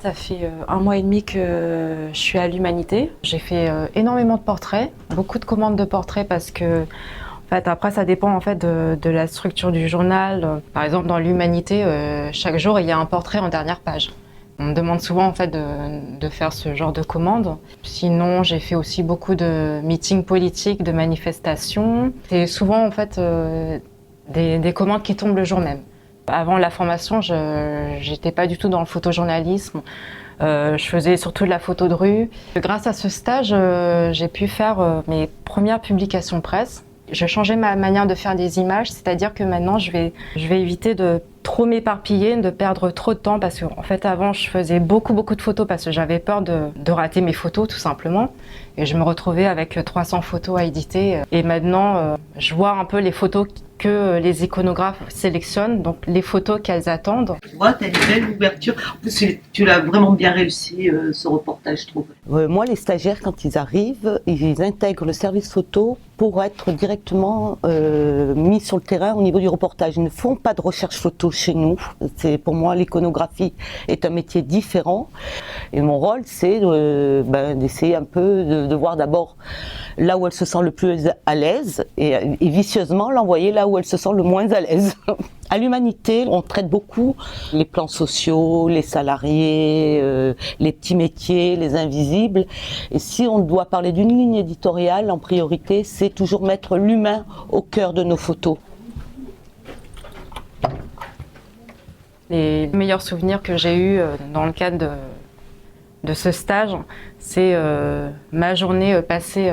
Ça fait 1 mois et demi que je suis à l'Humanité. J'ai fait énormément de portraits, beaucoup de commandes de portraits parce que après ça dépend de la structure du journal. Par exemple dans l'Humanité, chaque jour il y a un portrait en dernière page. On me demande souvent de faire ce genre de commandes. Sinon j'ai fait aussi beaucoup de meetings politiques, de manifestations. C'est souvent des commandes qui tombent le jour même. Avant la formation, je n'étais pas du tout dans le photojournalisme. Je faisais surtout de la photo de rue. Grâce à ce stage, j'ai pu faire mes premières publications presse. Je changeais ma manière de faire des images, c'est-à-dire que maintenant je vais éviter de trop m'éparpiller, de perdre trop de temps parce que avant je faisais beaucoup de photos parce que j'avais peur de rater mes photos tout simplement. Et je me retrouvais avec 300 photos à éditer. Et maintenant, je vois un peu les photos que les iconographes sélectionnent, donc les photos qu'elles attendent. Tu vois, tu as une belle ouverture. En plus, tu l'as vraiment bien réussi, ce reportage, je trouve. Moi, les stagiaires, quand ils arrivent, ils intègrent le service photo pour être directement mis sur le terrain au niveau du reportage. Ils ne font pas de recherche photo chez nous. Pour moi, l'iconographie est un métier différent. Et mon rôle, c'est d'essayer un peu de voir d'abord là où elle se sent le plus à l'aise et vicieusement l'envoyer là où elle se sent le moins à l'aise. À l'Humanité, on traite beaucoup les plans sociaux, les salariés, les petits métiers, les invisibles. Et si on doit parler d'une ligne éditoriale, en priorité, c'est toujours mettre l'humain au cœur de nos photos. Les meilleurs souvenirs que j'ai eus dans le cadre de ce stage, c'est ma journée passée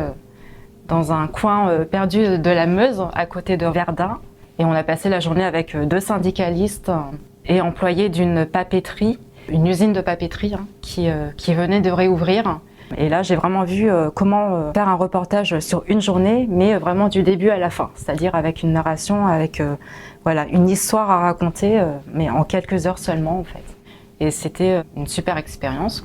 dans un coin perdu de la Meuse, à côté de Verdun. Et on a passé la journée avec 2 syndicalistes et employés d'une papeterie, une usine de papeterie qui venait de réouvrir. Et là, j'ai vraiment vu comment faire un reportage sur une journée, mais vraiment du début à la fin, c'est-à-dire avec une narration, avec une histoire à raconter, mais en quelques heures seulement en fait. Et c'était une super expérience.